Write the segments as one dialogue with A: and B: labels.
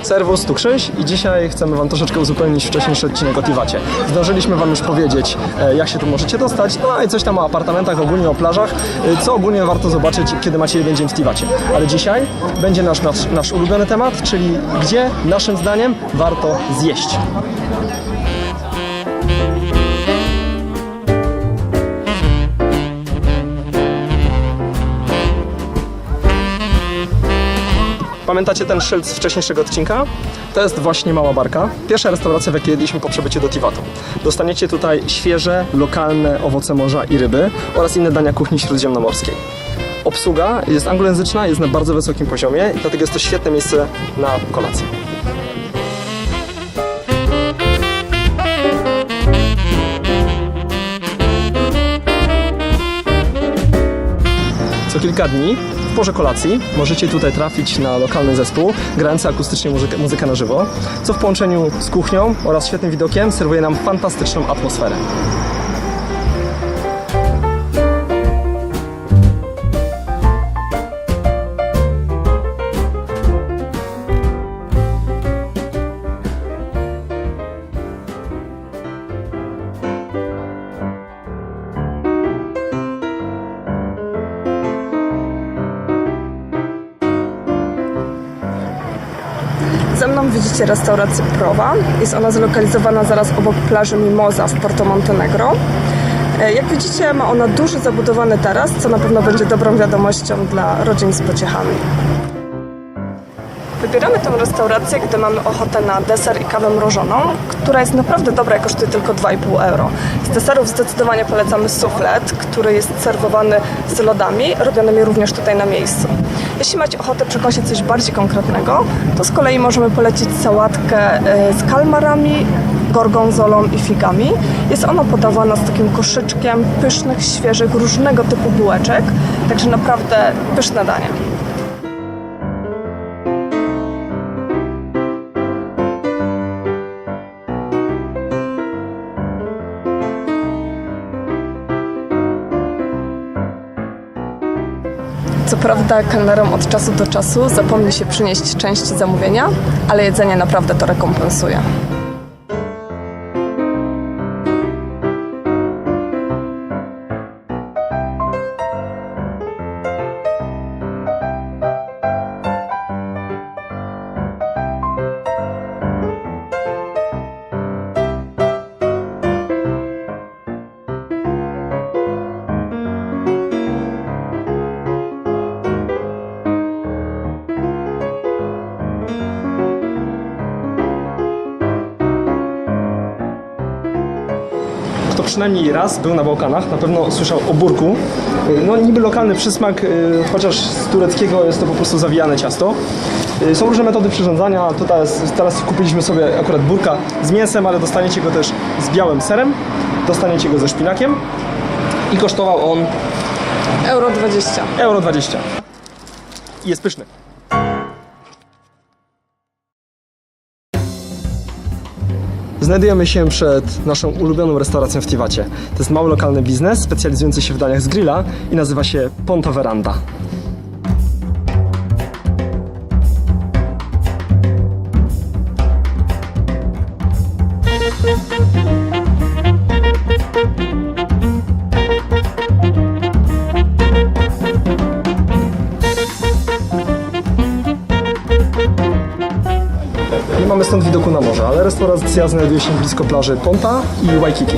A: Serwus, tu Krzyś i dzisiaj chcemy Wam troszeczkę uzupełnić wcześniejszy odcinek o Tivacie. Zdążyliśmy Wam już powiedzieć, jak się tu możecie dostać, no i coś tam o apartamentach, ogólnie o plażach, co ogólnie warto zobaczyć, kiedy macie jeden dzień w Tivacie. Ale dzisiaj będzie nasz ulubiony temat, czyli gdzie naszym zdaniem warto zjeść. Pamiętacie ten szyld z wcześniejszego odcinka? To jest właśnie Mała Barka. Pierwsza restauracja, w jakiej jedliśmy po przybyciu do Tivatu. Dostaniecie tutaj świeże, lokalne owoce morza i ryby oraz inne dania kuchni śródziemnomorskiej. Obsługa jest anglojęzyczna, jest na bardzo wysokim poziomie i dlatego jest to świetne miejsce na kolację. Co kilka dni w porze kolacji możecie tutaj trafić na lokalny zespół grający akustycznie muzykę na żywo, co w połączeniu z kuchnią oraz świetnym widokiem serwuje nam fantastyczną atmosferę.
B: Ze mną widzicie restaurację Prowa. Jest ona zlokalizowana zaraz obok plaży Mimosa w Porto Montenegro. Jak widzicie, ma ona duży zabudowany taras, co na pewno będzie dobrą wiadomością dla rodzin z pociechami. Wybieramy tę restaurację, gdy mamy ochotę na deser i kawę mrożoną, która jest naprawdę dobra i kosztuje tylko 2,5 euro. Z deserów zdecydowanie polecamy suflet, który jest serwowany z lodami, robionymi również tutaj na miejscu. Jeśli macie ochotę przekąsić coś bardziej konkretnego, to z kolei możemy polecić sałatkę z kalmarami, gorgonzolą i figami. Jest ona podawana z takim koszyczkiem pysznych, świeżych, różnego typu bułeczek, także naprawdę pyszne danie. Co prawda kelnerom od czasu do czasu zapomni się przynieść część zamówienia, ale jedzenie naprawdę to rekompensuje.
A: Kto przynajmniej raz był na Bałkanach, na pewno słyszał o burku. No niby lokalny przysmak, chociaż z tureckiego jest to po prostu zawijane ciasto. Są różne metody przyrządzania. Teraz kupiliśmy sobie akurat burka z mięsem, ale dostaniecie go też z białym serem. Dostaniecie go ze szpinakiem i kosztował on
B: Euro 20.
A: euro 20. I jest pyszny. Znajdujemy się przed naszą ulubioną restauracją w Tivacie. To jest mały lokalny biznes specjalizujący się w daniach z grilla i nazywa się Ponta Veranda. Nie mamy stąd widoku na morze, ale restauracja znajduje się blisko plaży Ponta i Waikiki.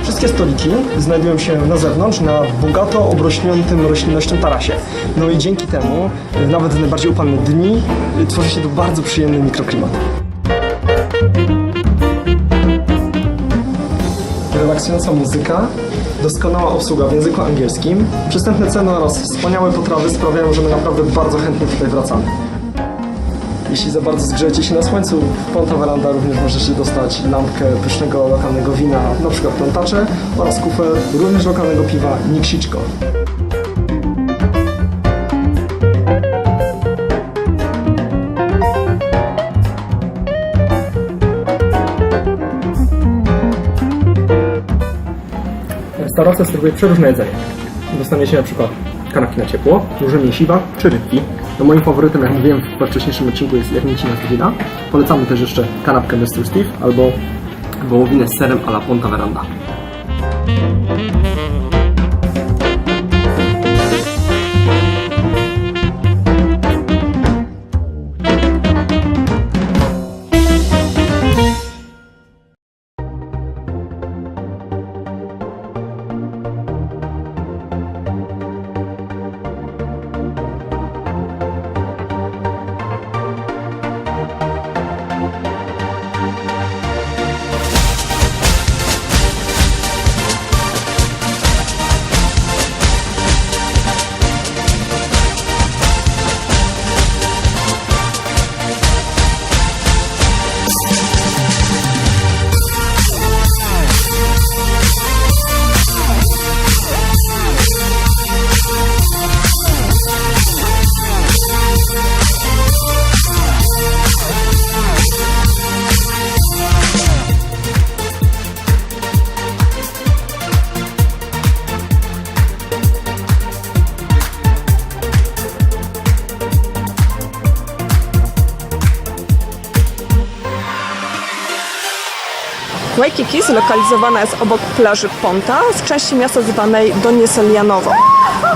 A: Wszystkie stoliki znajdują się na zewnątrz, na bogato obrośniętym roślinnością tarasie. No i dzięki temu, nawet w najbardziej upalne dni, tworzy się tu bardzo przyjemny mikroklimat. Relaksująca muzyka, doskonała obsługa w języku angielskim, przystępne ceny oraz wspaniałe potrawy sprawiają, że my naprawdę bardzo chętnie tutaj wracamy. Jeśli za bardzo zgrzejecie się na słońcu, w Ponta Veranda również możecie dostać lampkę pysznego lokalnego wina, na przykład Plantacze, oraz kufel również lokalnego piwa Niksiczko. Restauracja serwuje przeróżne jedzenie. Dostaniecie na przykład kanapki na ciepło, może mięsiwa czy rybki. No moim faworytem, jak mówiłem w wcześniejszym odcinku, jest jagnięcina z grilla. Polecamy też jeszcze kanapkę Mr. Steve albo wołowinę z serem a la Ponta Veranda.
B: Waikiki zlokalizowana jest obok plaży Ponta w części miasta zwanej Donieselianowo.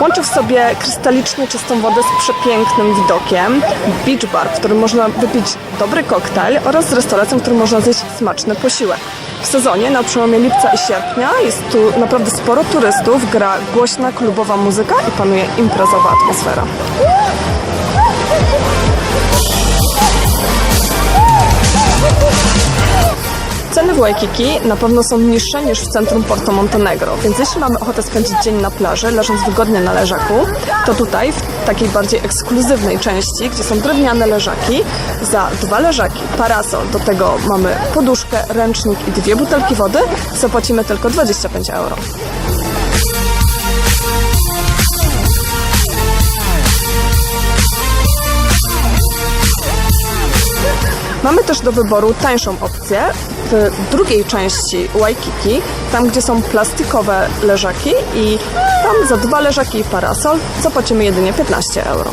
B: Łączy w sobie krystalicznie czystą wodę z przepięknym widokiem, beach bar, w którym można wypić dobry koktajl oraz z restauracją, w którym można zjeść smaczny posiłek. W sezonie na przełomie lipca i sierpnia jest tu naprawdę sporo turystów, gra głośna klubowa muzyka i panuje imprezowa atmosfera. Ceny w Waikiki na pewno są niższe niż w centrum Porto Montenegro, więc jeśli mamy ochotę spędzić dzień na plaży, leżąc wygodnie na leżaku, to tutaj, w takiej bardziej ekskluzywnej części, gdzie są drewniane leżaki, za 2 leżaki, parasol, do tego mamy poduszkę, ręcznik i 2 butelki wody, zapłacimy tylko 25 euro. Mamy też do wyboru tańszą opcję w drugiej części Waikiki, tam gdzie są plastikowe leżaki i tam za 2 leżaki i parasol zapłacimy jedynie 15 euro.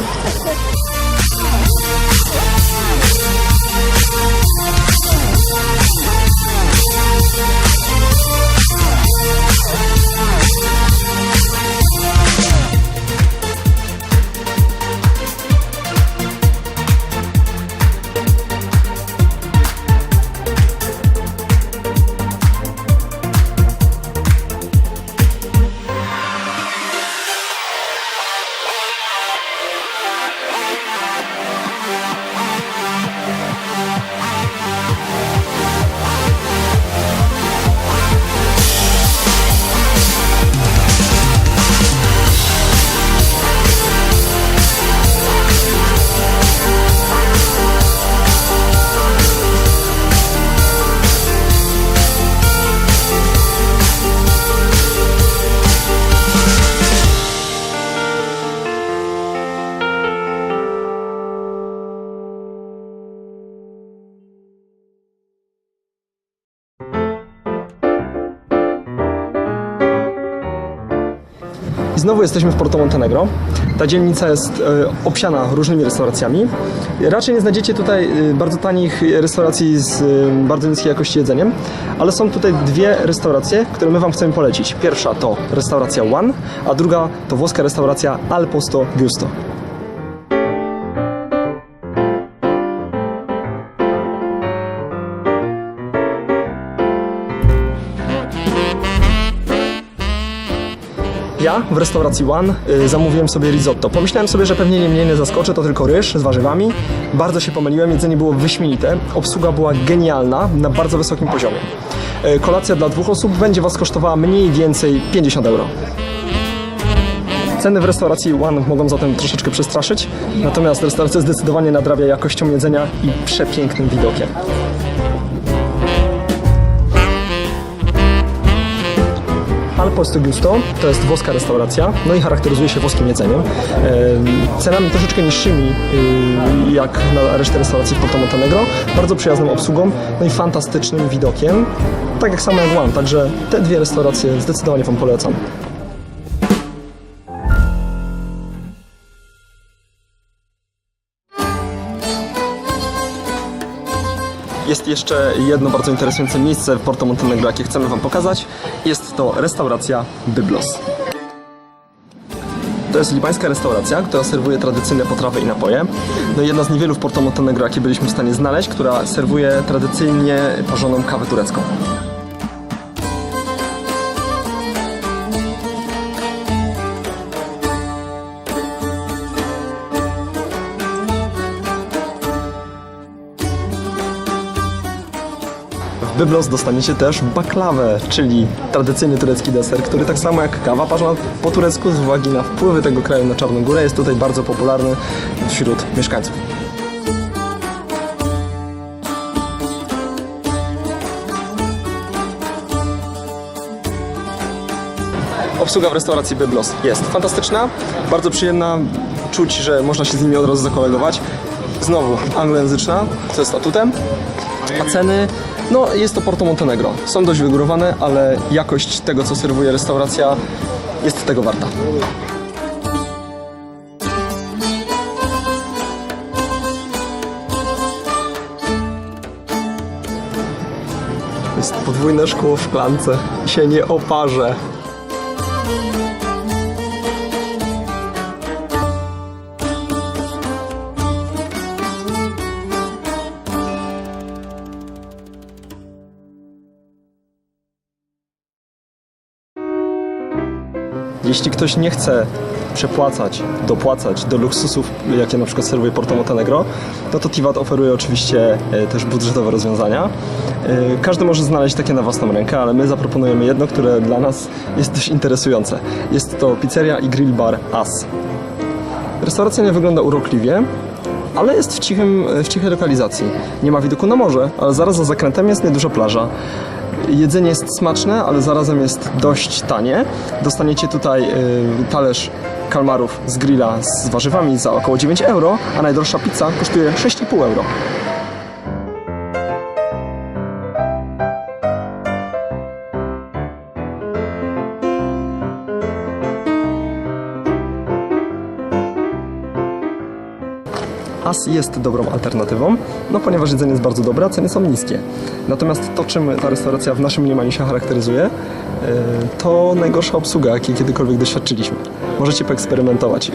A: I znowu jesteśmy w Porto Montenegro. Ta dzielnica jest obsiana różnymi restauracjami. Raczej nie znajdziecie tutaj bardzo tanich restauracji z bardzo niskiej jakości jedzeniem, ale są tutaj 2 restauracje, które my Wam chcemy polecić. Pierwsza to restauracja One, a druga to włoska restauracja Al Posto Giusto. Ja w restauracji One zamówiłem sobie risotto. Pomyślałem sobie, że pewnie mnie nie zaskoczy, to tylko ryż z warzywami. Bardzo się pomyliłem, jedzenie było wyśmienite, obsługa była genialna, na bardzo wysokim poziomie. Kolacja dla 2 osób będzie Was kosztowała mniej więcej 50 euro. Ceny w restauracji One mogą zatem troszeczkę przestraszyć, natomiast restauracja zdecydowanie nadrabia jakością jedzenia i przepięknym widokiem. Al Posto Giusto to jest włoska restauracja, no i charakteryzuje się włoskim jedzeniem. Cenami troszeczkę niższymi jak na resztę restauracji w Porto Montenegro, bardzo przyjazną obsługą, no i fantastycznym widokiem, tak jak samo jak One, także te 2 restauracje zdecydowanie Wam polecam. Jest jeszcze jedno bardzo interesujące miejsce w Porto Montenegro, jakie chcemy Wam pokazać. Jest to restauracja Byblos. To jest libańska restauracja, która serwuje tradycyjne potrawy i napoje. No jedna z niewielu w Porto Montenegro, jakie byliśmy w stanie znaleźć, która serwuje tradycyjnie parzoną kawę turecką. W Byblos dostaniecie też baklawę, czyli tradycyjny turecki deser, który tak samo jak kawa parzona po turecku z uwagi na wpływy tego kraju na Czarną Górę jest tutaj bardzo popularny wśród mieszkańców. Obsługa w restauracji Byblos jest fantastyczna, bardzo przyjemna, czuć, że można się z nimi od razu zakolegować. Znowu anglojęzyczna, co jest atutem, a ceny, no jest to Porto Montenegro. Są dość wygórowane, ale jakość tego, co serwuje restauracja, jest tego warta. Jest podwójne szkło w szklance i się nie oparzę. Jeśli ktoś nie chce dopłacać do luksusów, jakie na przykład serwuje Porto Montenegro, no to Tivat oferuje oczywiście też budżetowe rozwiązania. Każdy może znaleźć takie na własną rękę, ale my zaproponujemy jedno, które dla nas jest dość interesujące. Jest to pizzeria i grill bar As. Restauracja nie wygląda urokliwie, ale jest w cichej lokalizacji. Nie ma widoku na morze, ale zaraz za zakrętem jest nieduża plaża. Jedzenie jest smaczne, ale zarazem jest dość tanie. Dostaniecie tutaj talerz kalmarów z grilla z warzywami za około 9 euro, a najdroższa pizza kosztuje 6,5 euro. As jest dobrą alternatywą, no ponieważ jedzenie jest bardzo dobre, a ceny są niskie. Natomiast to, czym ta restauracja w naszym mniemaniu się charakteryzuje, to najgorsza obsługa, jakiej kiedykolwiek doświadczyliśmy. Możecie poeksperymentować.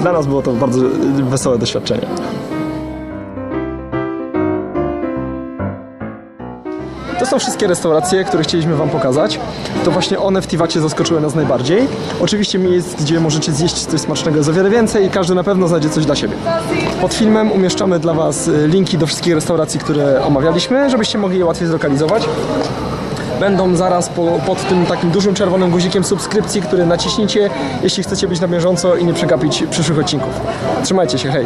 A: Dla nas było to bardzo wesołe doświadczenie. To są wszystkie restauracje, które chcieliśmy Wam pokazać. To właśnie one w Tivacie zaskoczyły nas najbardziej. Oczywiście miejsc, gdzie możecie zjeść coś smacznego jest o wiele więcej i każdy na pewno znajdzie coś dla siebie. Pod filmem umieszczamy dla Was linki do wszystkich restauracji, które omawialiśmy, żebyście mogli je łatwiej zlokalizować. Będą zaraz pod tym takim dużym czerwonym guzikiem subskrypcji, który naciśnijcie, jeśli chcecie być na bieżąco i nie przegapić przyszłych odcinków. Trzymajcie się, hej!